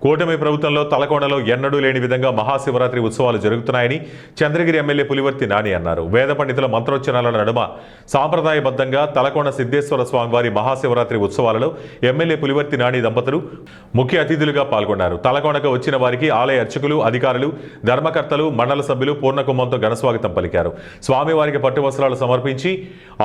కూటమి ప్రభుత్వంలో తలకోనలో ఎన్నడూ లేని విధంగా మహాశివరాత్రి ఉత్సవాలు జరుగుతున్నాయని చంద్రగిరి ఎమ్మెల్యే పులివర్తి నాని అన్నారు. వేద పండితుల మంత్రోచ్చరణల నడుమ సాంప్రదాయబద్ధంగా తలకోన సిద్ధేశ్వర స్వామివారి మహాశివరాత్రి ఉత్సవాలలో ఎమ్మెల్యే పులివర్తి నాని దంపతులు ముఖ్య అతిథులుగా పాల్గొన్నారు. తలకోనకు వచ్చిన వారికి ఆలయ అర్చకులు, అధికారులు, ధర్మకర్తలు, మండల సభ్యులు పూర్ణకుంభంతో ఘనస్వాగతం పలికారు. స్వామివారికి పట్టు వస్త్రాలు సమర్పించి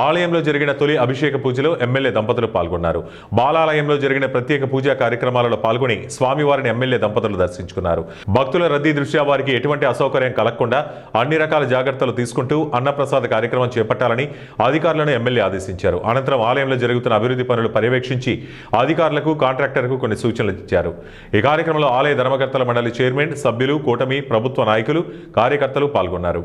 ఆలయంలో జరిగిన తొలి అభిషేక పూజలో ఎమ్మెల్యే దంపతులు పాల్గొన్నారు. బాలాలయంలో జరిగిన ప్రత్యేక పూజా కార్యక్రమాలలో పాల్గొని స్వామివారిని ఎమ్మెల్యే దంపతులు దర్శించుకున్నారు. భక్తుల రద్దీ దృష్ట్యా వారికి ఎటువంటి అసౌకర్యం కలగకుండా అన్ని రకాల జాగ్రత్తలు తీసుకుంటూ అన్నప్రసాద కార్యక్రమం చేపట్టాలని అధికారులను ఎమ్మెల్యే ఆదేశించారు. అనంతరం ఆలయంలో జరుగుతున్న అభివృద్ధి పనులు పర్యవేక్షించి అధికారులకు, కాంట్రాక్టర్కు కొన్ని సూచనలు ఇచ్చారు. ఈ కార్యక్రమంలో ఆలయ ధర్మకర్తల మండలి చైర్మన్, సభ్యులు, కూటమి ప్రభుత్వ నాయకులు, కార్యకర్తలు పాల్గొన్నారు.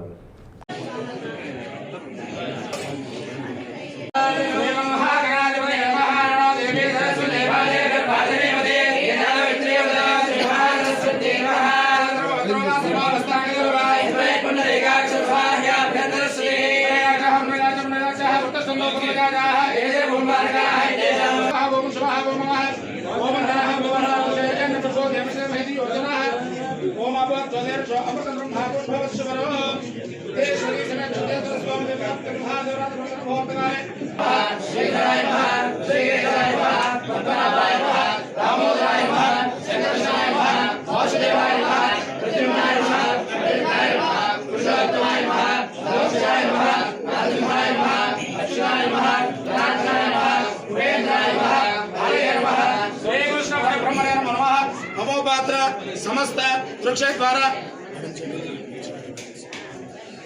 समस्त सुरक्षा द्वारा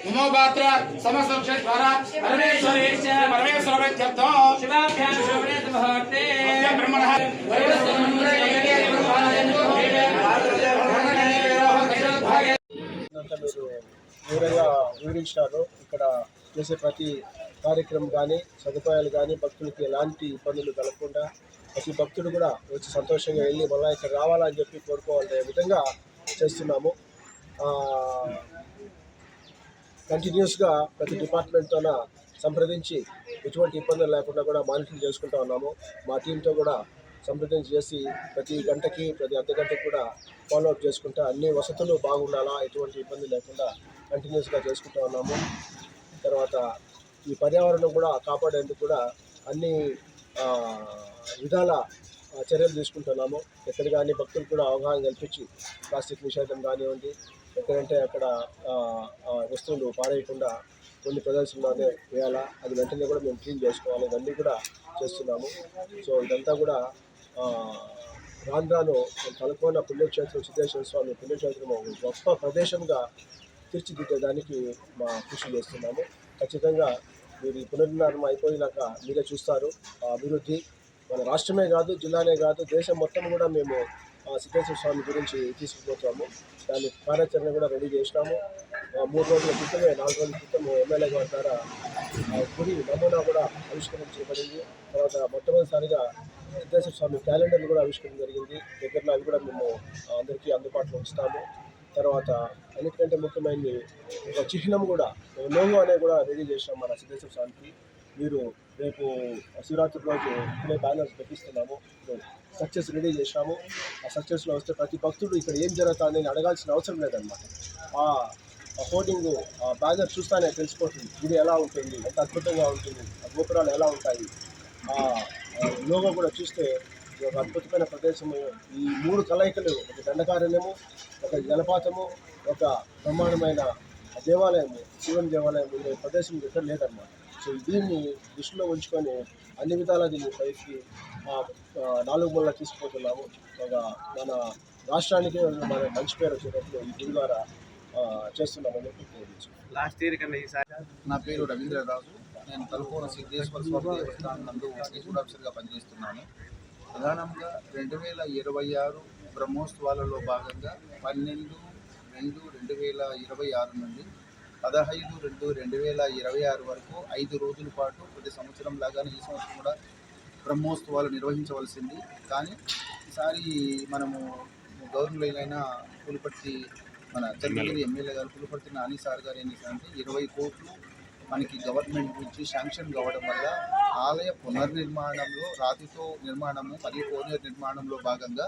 ममोपात्र समस्त सुरक्षा द्वारा परमेश्वरी परमेश्वर शिवाभ्यां शोभनेत मुहूर्ते ब्रह्मणः వివరించారు. ఇక్కడ చేసే ప్రతి కార్యక్రమం కానీ, సదుపాయాలు కానీ భక్తులకి ఎలాంటి ఇబ్బందులు కలగకుండా ప్రతి భక్తుడు కూడా వచ్చి సంతోషంగా వెళ్ళి మళ్ళీ ఇక్కడ రావాలని చెప్పి కోరుకోవాలనే విధంగా చేస్తున్నాము. కంటిన్యూస్గా ప్రతి డిపార్ట్మెంట్తోన సంప్రదించి ఎటువంటి ఇబ్బందులు లేకుండా కూడా మానిటరింగ్ చేసుకుంటూ ఉన్నాము. మా టీంతో కూడా సంప్రదించి చేసి ప్రతి గంటకి, ప్రతి అర్ధ గంటకి కూడా ఫాలోఅప్ చేసుకుంటా అన్ని వసతులు బాగుండాలా, ఎటువంటి ఇబ్బంది లేకుండా కంటిన్యూస్గా చేసుకుంటూ ఉన్నాము. తర్వాత ఈ పర్యావరణం కూడా కాపాడేందుకు కూడా అన్ని విధాల చర్యలు తీసుకుంటున్నాము. ఎక్కడ కానీ భక్తులు కూడా అవగాహన కల్పించి ప్లాస్టిక్ నిషేధం కానివ్వండి, ఎక్కడంటే అక్కడ వస్తువులు పారేయకుండా కొన్ని ప్రదర్శనలోనే వేయాలా, అది వెంటనే కూడా మేము క్లీన్ చేసుకోవాలి, ఇవన్నీ కూడా చేస్తున్నాము. సో ఇదంతా కూడా రాను తలకోన పుణ్యక్షేత్రం, సిద్ధేశ్వర స్వామి పుణ్యక్షేత్రము గొప్ప ప్రదేశంగా తీర్చిదిద్దేదానికి మా కృషి చేస్తున్నాము. ఖచ్చితంగా మీరు ఈ పునర్నిర్మాణం అయిపోయినాక మీరే చూస్తారు ఆ అభివృద్ధి. మన రాష్ట్రమే కాదు, జిల్లానే కాదు, దేశం మొత్తం కూడా మేము సిద్ధేశ్వర స్వామి గురించి తీసుకుపోతాము. దాని కార్యాచరణ కూడా రెడీ చేసినాము. 3 రోజుల క్రితమే, 4 రోజుల క్రితం ఎమ్మెల్యే గారి ద్వారా గుడి నమూనా కూడా ఆవిష్కరించబడింది. తర్వాత మొట్టమొదటిసారిగా సిద్ధేశ్వర స్వామి క్యాలెండర్లు కూడా ఆవిష్కరించడం జరిగింది. దగ్గరలో అవి కూడా మేము అందరికీ అందుబాటులో ఉంచుతాము. తర్వాత అన్నిటికంటే ముఖ్యమైనది ఒక చిహ్నం కూడా, లోగో అనేది కూడా రెడీ చేసినాం మన సిద్ధేశ్వర స్వామికి. మీరు రేపు శివరాత్రి రోజు ఇప్పుడే బ్యానర్స్ పెట్టిస్తున్నాము. సక్సెస్ రెడీ చేసినాము. ఆ సక్సెస్లో వస్తే ప్రతి భక్తుడు ఇక్కడ ఏం జరుగుతుంది అని అడగాల్సిన అవసరం లేదన్నమాట. ఆ హోర్డింగ్, ఆ బ్యానర్ చూస్తానే తెలిసిపోతుంది గుడి ఎలా ఉంటుంది, ఎంత అద్భుతంగా ఉంటుంది, ఆ గోపురాలు ఎలా ఉంటాయి. ఆ లోగో కూడా చూస్తే ఒక అద్భుతమైన ప్రదేశము. ఈ 3 కలయికలు, ఒక దండకారణ్యము, ఒక జలపాతము, ఒక బ్రహ్మాండమైన దేవాలయము, శివుని దేవాలయం ఉండే ప్రదేశం ఎక్కడ లేదన్నమాట. సో దీన్ని దృష్టిలో ఉంచుకొని అన్ని విధాలా దీన్ని పైకి 4 మూలలా తీసుకుపోతున్నాము. ఒక మన రాష్ట్రానికి మన మంచి పేరు వచ్చేటప్పుడు ఈ గుడి ద్వారా చేస్తున్నామని నా పేరు రవీంద్రరాజు. నేను తలకోన సిద్ధేశ్వర స్వామి దేవస్థానం నందు ఎగ్జిక్యూటివ్ ఆఫీసర్గా పనిచేస్తున్నాను. ప్రధానంగా 2026 బ్రహ్మోత్సవాలలో భాగంగా 12/2/2026 నుండి 15/2/2026 వరకు 5 రోజుల పాటు ప్రతి సంవత్సరం లాగానే ఈ సంవత్సరం కూడా బ్రహ్మోత్సవాలు నిర్వహించవలసింది. కానీ ఈసారి మనము గవర్నమెంట్ పులిపర్తి మన చంద్రగిరి ఎమ్మెల్యే గారు పులిపర్తి నాని సార్ గారు ఏం చేశారంటే 20 కోట్లు మనకి గవర్నమెంట్ నుంచి శాంక్షన్ కావడం వల్ల ఆలయ పునర్నిర్మాణంలో రాతితో నిర్మాణము మరియు కోనేరు నిర్మాణంలో భాగంగా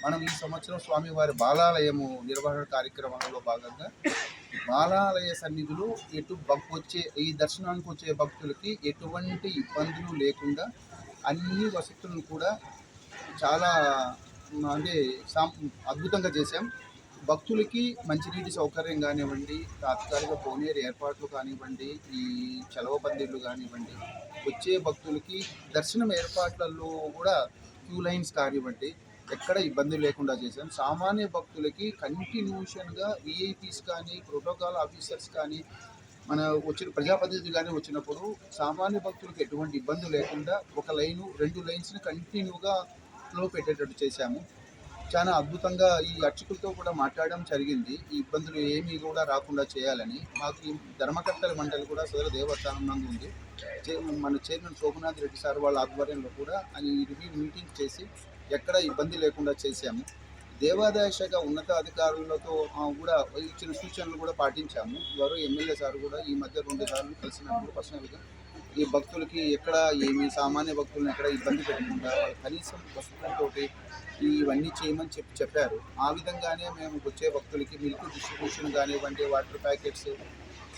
మనం ఈ సంవత్సరం స్వామివారి బాలాలయము నిర్వహణ కార్యక్రమంలో భాగంగా బాలాలయ సన్నిధులు వచ్చే ఈ దర్శనానికి వచ్చే భక్తులకి ఎటువంటి ఇబ్బందులు లేకుండా అన్ని వసతులను కూడా చాలా అంటే అద్భుతంగా చేశాం. భక్తులకి మంచినీటి సౌకర్యం కానివ్వండి, తాత్కాలిక కోనేరు ఏర్పాట్లు కానివ్వండి, ఈ చలవ పందిళ్ళు కానివ్వండి, వచ్చే భక్తులకి దర్శనం ఏర్పాట్లలో కూడా క్యూ లైన్స్ కానివ్వండి ఎక్కడ ఇబ్బంది లేకుండా చేశాం. సామాన్య భక్తులకి కంటిన్యూషన్గా విఐపీస్ కానీ, ప్రోటోకాల్ ఆఫీసర్స్ కానీ, మన వచ్చిన ప్రజాప్రతినిధులు కానీ వచ్చినప్పుడు సామాన్య భక్తులకు ఎటువంటి ఇబ్బంది లేకుండా ఒక లైను 2 లైన్స్ని కంటిన్యూగా ఫ్లో పెట్టేటట్టు చేశాము. చాలా అద్భుతంగా ఈ అర్చకులతో కూడా మాట్లాడడం జరిగింది. ఈ ఇబ్బందులు ఏమీ కూడా రాకుండా చేయాలని. మాకు ఈ ధర్మకర్తల మండలి కూడా సదర దేవస్థానం నందు ఉంది. మన చైర్మన్ సోమనాథ్ రెడ్డి సార్ వాళ్ళ ఆధ్వర్యంలో కూడా అని రివ్యూ మీటింగ్ చేసి ఎక్కడ ఇబ్బంది లేకుండా చేశాము. దేవాదాయ శాఖ ఉన్నతాధికారులతో కూడా ఇచ్చిన సూచనలు కూడా పాటించాము. వారు ఎమ్మెల్యే సార్ కూడా ఈ మధ్య 2 సార్లు కలిసినప్పుడు పర్సనల్గా ఈ భక్తులకి ఎక్కడ ఏమి సామాన్య భక్తులను ఎక్కడ ఇబ్బంది పెట్టకుండా వాళ్ళ కనీసం వసతులతో ఇవన్నీ చేయమని చెప్పారు. ఆ విధంగానే మేము వచ్చే భక్తులకి మిల్క్ డిస్ట్రిబ్యూషన్ కానివ్వండి, వాటర్ ప్యాకెట్స్,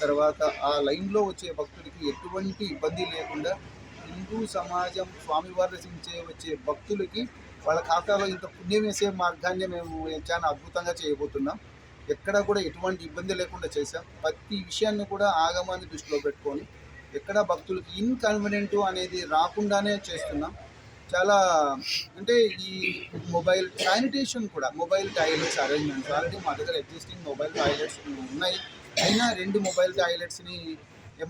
తర్వాత ఆ లైన్లో వచ్చే భక్తులకి ఎటువంటి ఇబ్బంది లేకుండా హిందూ సమాజం స్వామివారి రచించే వచ్చే భక్తులకి వాళ్ళ ఖాతాలో ఇంత పుణ్యం వేసే మార్గాన్ని మేము చాలా అద్భుతంగా చేయబోతున్నాం. ఎక్కడ కూడా ఎటువంటి ఇబ్బంది లేకుండా చేశాం. ప్రతి విషయాన్ని కూడా ఆగమాన్ని దృష్టిలో పెట్టుకొని ఎక్కడ భక్తులకి ఇన్కన్వీనియంట్ అనేది రాకుండానే చేస్తున్నాం. చాలా అంటే ఈ మొబైల్ శానిటేషన్ కూడా మొబైల్ టాయిలెట్స్ అరేంజ్మెంట్స్ ఆల్రెడీ మా దగ్గర ఎగ్జిస్టింగ్ మొబైల్ టాయిలెట్స్ ఉన్నాయి. అయినా 2 మొబైల్ టాయిలెట్స్ని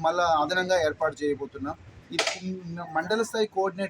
మళ్ళీ అదనంగా ఏర్పాటు చేయబోతున్నాం. ఇది మండల స్థాయి కోఆర్డినేటర్